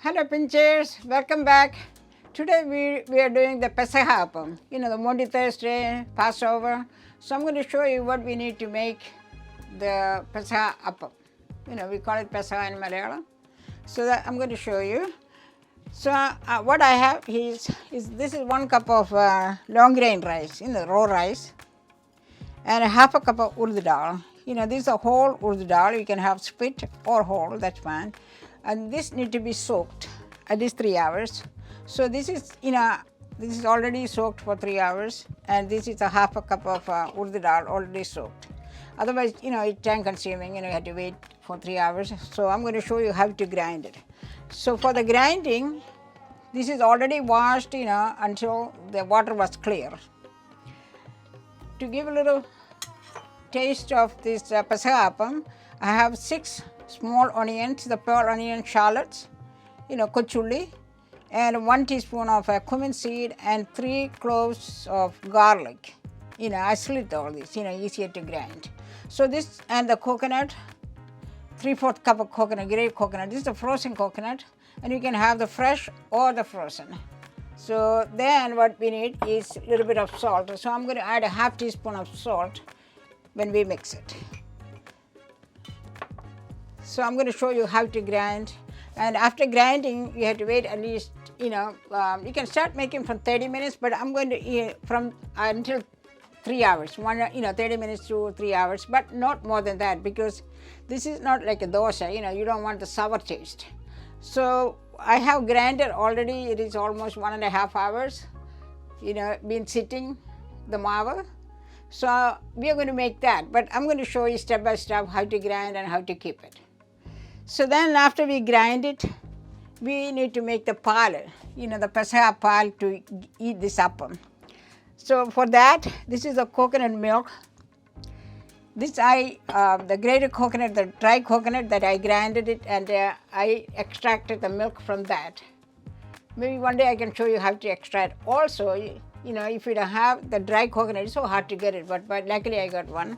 Hello pinchers, welcome back. Today we are doing the Pesaha Appam, the Monday Thursday, Passover. So I'm going to show you what we need to make the Pesaha Appam. We call it Pesaha in Malayalam. So that I'm going to show you. So what I have is this is 1 cup of long grain rice, raw rice, and half a cup of urad dal. This is a whole urad dal. You can have split or whole, that's fine. And this need to be soaked at least 3 hours. So this is this is already soaked for 3 hours, and this is a half a cup of urad dal already soaked. Otherwise, it's time consuming. You have to wait for 3 hours. So I'm going to show you how to grind it. So for the grinding, this is already washed, until the water was clear. To give a little taste of this Pesaha Appam, I have 6 small onions, the pearl onion shallots, kochulli, and 1 teaspoon of cumin seed and 3 cloves of garlic. I slit all this, easier to grind. So this and the coconut, 3/4 cup of coconut, grated coconut. This is a frozen coconut, and you can have the fresh or the frozen. So then what we need is a little bit of salt. So I'm going to add a half teaspoon of salt when we mix it. So I'm going to show you how to grind, and after grinding you have to wait at least, you can start making from 30 minutes, but I'm going to from until 3 hours, 30 minutes to 3 hours, but not more than that, because this is not like a dosa, you don't want the sour taste. So I have grinded already, it is almost 1.5 hours, been sitting the mava. So we are going to make that, but I'm going to show you step by step how to grind and how to keep it. So then after we grind it, we need to make the paal, the Pesaha Paal to eat this appam. So for that, this is the coconut milk. This the grated coconut, the dry coconut that I grinded it, and I extracted the milk from that. Maybe one day I can show you how to extract. Also, if you don't have the dry coconut, it's so hard to get it, but luckily I got one.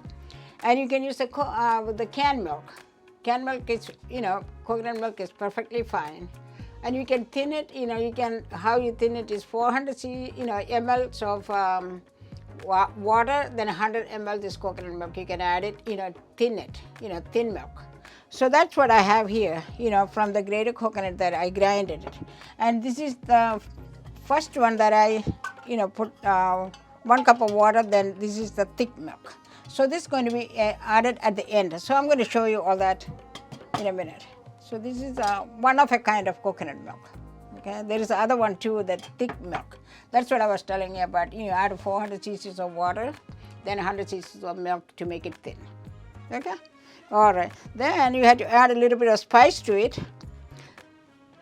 And you can use the canned milk. Canned milk is, coconut milk is perfectly fine. And you can thin it, how you thin it is 400 ml of water, then 100 ml this coconut milk. You can add it, thin it, thin milk. So that's what I have here, from the grated coconut that I grinded it. And this is the first one that I, put 1 cup of water, then this is the thick milk. So this is going to be added at the end. So I'm going to show you all that in a minute. So this is one of a kind of coconut milk. Okay, there is the other one too, that thick milk. That's what I was telling you about. Add 400 cc's of water, then 100 cc's of milk to make it thin. Okay, all right. Then you have to add a little bit of spice to it.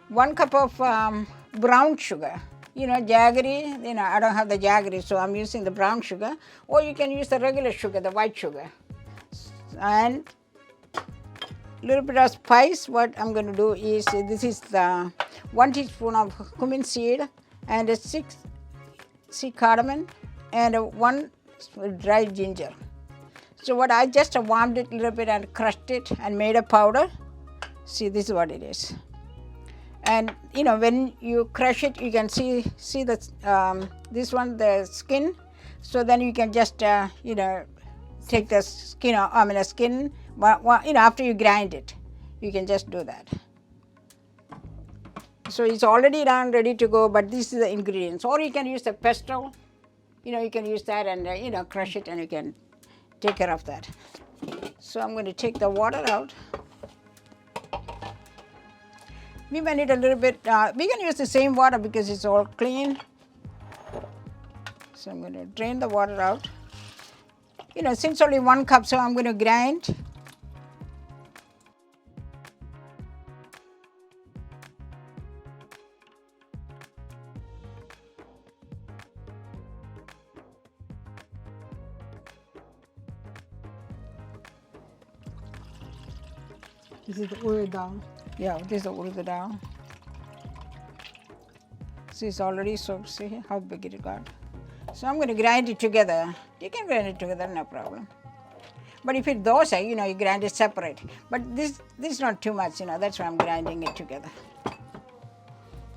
1 cup of brown sugar. Jaggery, I don't have the jaggery, so I'm using the brown sugar. Or you can use the regular sugar, the white sugar. And a little bit of spice. What I'm going to do is, this is the 1 teaspoon of cumin seed, and a 6 cardamom, and 1 dried ginger. So what I just warmed it a little bit and crushed it and made a powder. See, this is what it is. And when you crush it, you can see the this one, the skin. So then you can just take the skin, after you grind it, you can just do that. So it's already done, ready to go, but this is the ingredients. Or you can use the pestle, you can use that and crush it, and you can take care of that. So I'm going to take the water out. We may need a little bit, we can use the same water because it's all clean. So I'm going to drain the water out. Since only 1 cup, so I'm going to grind. This is the urad dal. Yeah, this is the urad dal. See, it's already soaked. See how big it got. So I'm going to grind it together. You can grind it together, no problem. But if it's dosa, you grind it separate. But this is not too much, that's why I'm grinding it together.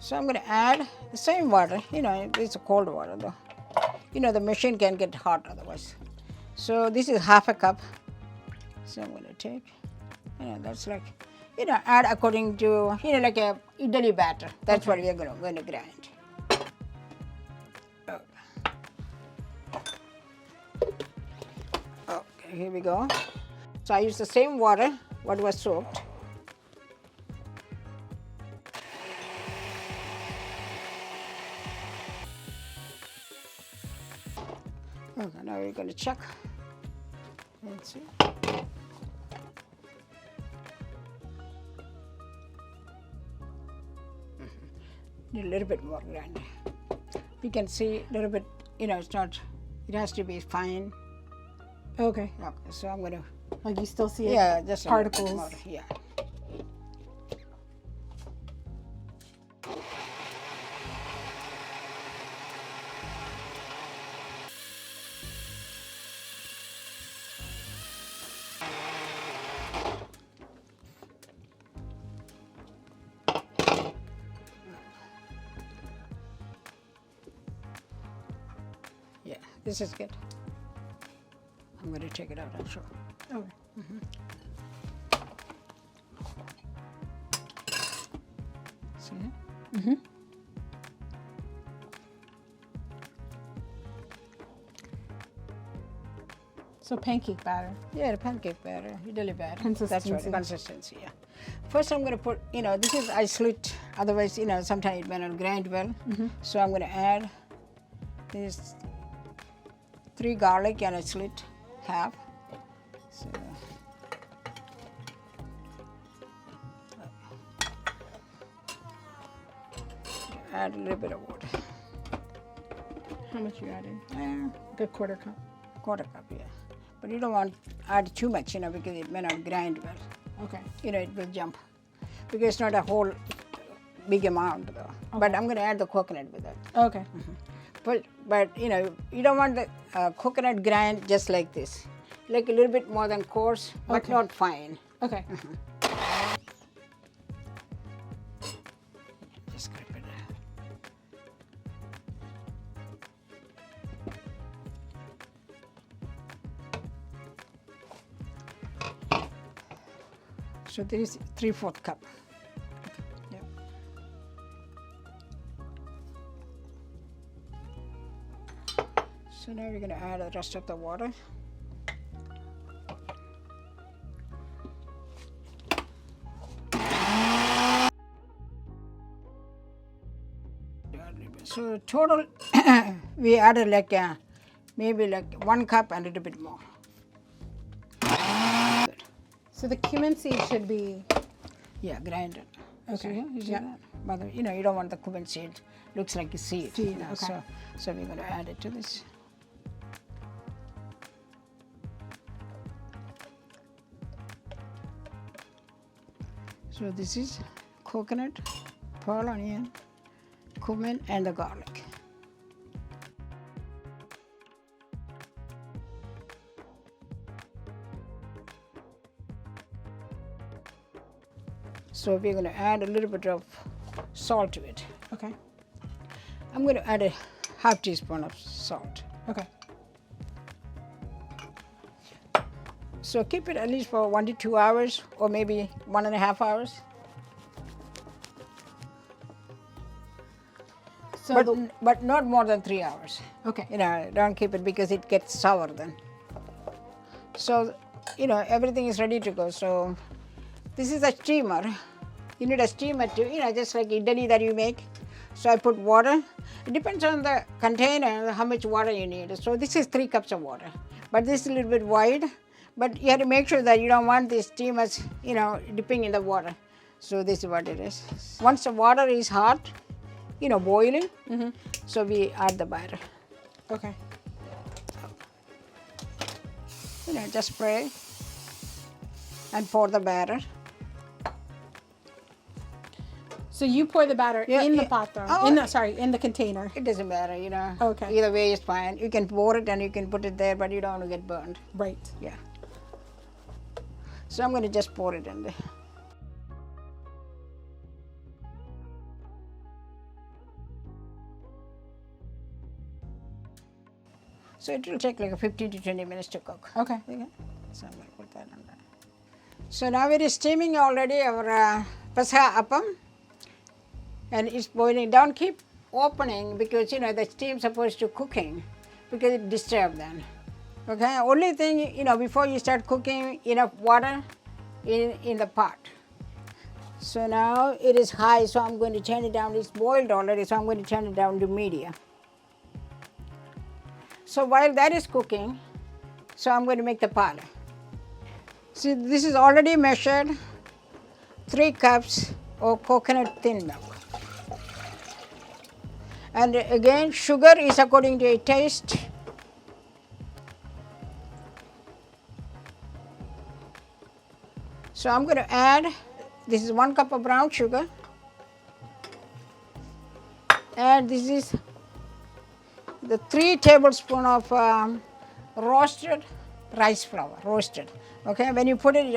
So I'm going to add the same water. You know, it's cold water though. You know, the machine can get hot otherwise. So this is half a cup. So I'm going to take, you know, that's like, you know, add according to, you know, like a idli batter. That's what we're going to grind. Okay, here we go. So I use the same water, what was soaked. Okay, now we're going to check. Let's see. Need a little bit more grind. You can see a little bit, you know, it's not, it has to be fine. Okay. Okay, so I'm going to. Like you still see it? Yeah, just particles. More, yeah. Yeah, this is good. I'm going to take it out and show. Okay. See? So pancake batter. Yeah, the pancake batter, idli batter. Consistency. That's right, consistency, yeah. First I'm going to put, you know, this is, I slit, otherwise, you know, sometimes it may not grind well. So I'm going to add these 3 garlic and I slit half. So, add a little bit of water. How much you adding? Like a quarter cup. Quarter cup, yeah. But you don't want to add too much, you know, because it may not grind well. Okay. You know, it will jump. Because it's not a whole big amount though. Okay. But I'm going to add the coconut with that. Okay. But you know, you don't want the coconut grind just like this. Like a little bit more than coarse, but not fine. Okay. Just grip it. So there is 3/4 cup. Yeah. So now we're going to add the rest of the water. So total, we added like maybe like 1 cup and a little bit more. So the cumin seed should be. Yeah, grinded. Okay. You see that? But you know, you don't want the cumin seed. Looks like a seed. Seed, You know, okay. So we're going to add it to this. So this is coconut, pearl onion, cumin, and the garlic. So we're going to add a little bit of salt to it. Okay. I'm going to add a half teaspoon of salt. Okay. So keep it at least for 1 to 2 hours or maybe 1.5 hours. So But not more than 3 hours. okay. You know, don't keep it because it gets sour then. So, you know, everything is ready to go. So this is a steamer. You need a steamer to, you know, just like idli that you make. So I put water. It depends on the container, how much water you need. So this is 3 cups of water. But this is a little bit wide. But you have to make sure that you don't want the steamers, you know, dipping in the water. So this is what it is. Once the water is hot, you know, boiling, so we add the batter. Okay. You know, just spray and pour the batter. So you pour the batter in the pot though. Oh, In the container. It doesn't matter, you know. Okay. Either way is fine. You can pour it and you can put it there, but you don't want to get burned. Right. Yeah. So I'm going to just pour it in there. So it will take like 15 to 20 minutes to cook. Okay. So I'm going to put that on there. So now it is steaming already our Pesaha Appam, and it's boiling down. Keep opening because the steam's supposed to cooking because it disturbs then. Okay, only thing before you start cooking, enough water in the pot. So now it is high, so I'm going to turn it down. It's boiled already, so I'm going to turn it down to medium. So while that is cooking, so I'm going to make the paal. See, this is already measured 3 cups of coconut thin milk. And again, sugar is according to your taste. So I'm going to add, this is 1 cup of brown sugar. And this is the 3 tablespoons of roasted rice flour, roasted. Okay, when you put it,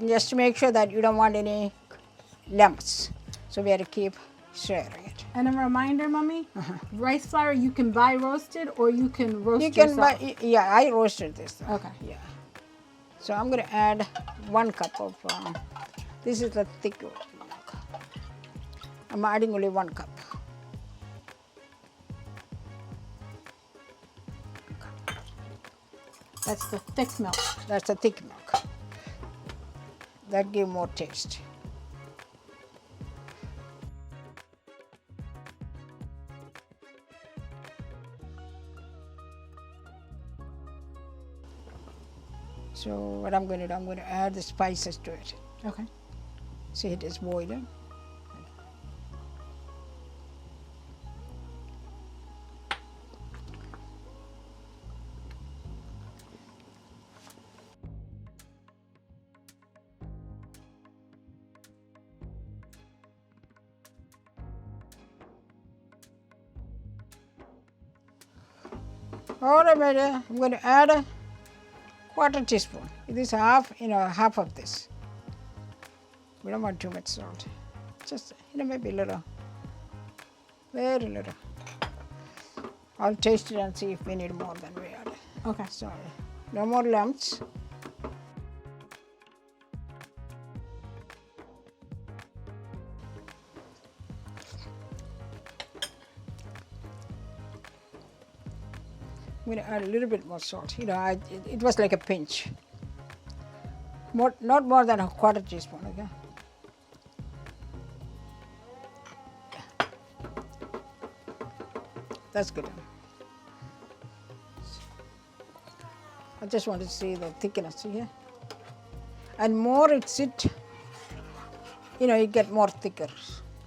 just to make sure that you don't want any lumps. So we have to keep stirring it. And a reminder, Mommy, rice flour you can buy roasted or you can roast You can yourself. buy, yeah, I roasted this. Okay. Yeah. So I'm going to add 1 cup of, this is the thick milk. I'm adding only 1 cup. That's the thick milk. That's the thick milk. That gives more taste. So what I'm going to do, I'm going to add the spices to it. Okay. See, it is boiling. All right, my dear, I'm going to add a 1/4 teaspoon. This half, half of this. We don't want too much salt. Just, maybe a little, very little. I'll taste it and see if we need more than we add. Okay. Sorry. No more lumps. I'm going to add a little bit more salt. It was like a pinch. Not more than a 1/4 teaspoon, okay? That's good. I just want to see the thickness here. And more it sit, you get more thicker.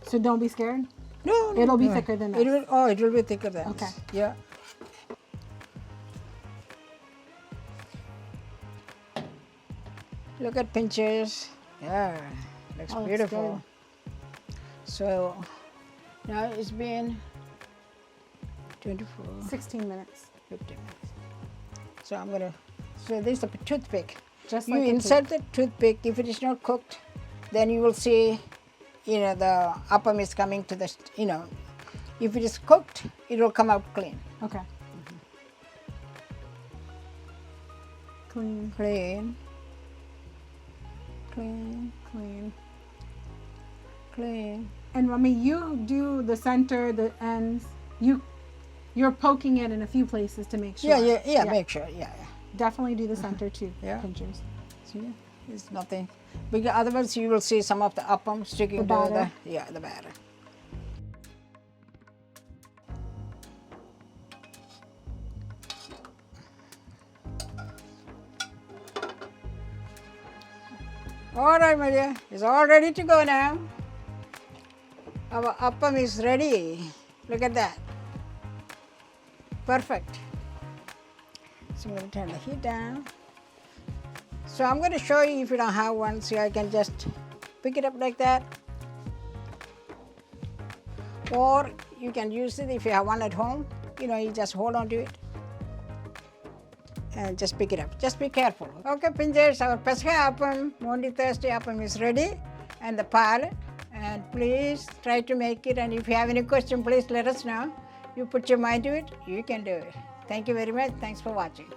So don't be scared? No, no. It'll be thicker than this. It will be thicker than Okay. this. Yeah. Look at pinches. Yeah, looks beautiful. So now it's been 24, 16 minutes. 15 minutes. So I'm going to, so this is a toothpick. Just You like a insert the toothpick. If it is not cooked, then you will see, the appam is coming to the, if it is cooked, it will come out clean. Okay. Clean, Clean. Clean. clean. Clean. And Mommy, you do the center, the ends. You're poking it in a few places to make sure. Yeah, make sure, yeah. Definitely do the center too, Yeah. pinchers. See, it's nothing. Because otherwise you will see some of the appam sticking The to batter. the batter. All right, my dear, it's all ready to go now. Our appam is ready. Look at that. Perfect. So I'm going to turn the heat down. So I'm going to show you if you don't have one, so I can just pick it up like that. Or you can use it if you have one at home. You just hold on to it and just pick it up. Just be careful. Okay, pinchers, our Pesaha Appam, Monday, Thursday Appam is ready, and the paal. And please try to make it. And if you have any question, please let us know. You put your mind to it, you can do it. Thank you very much. Thanks for watching.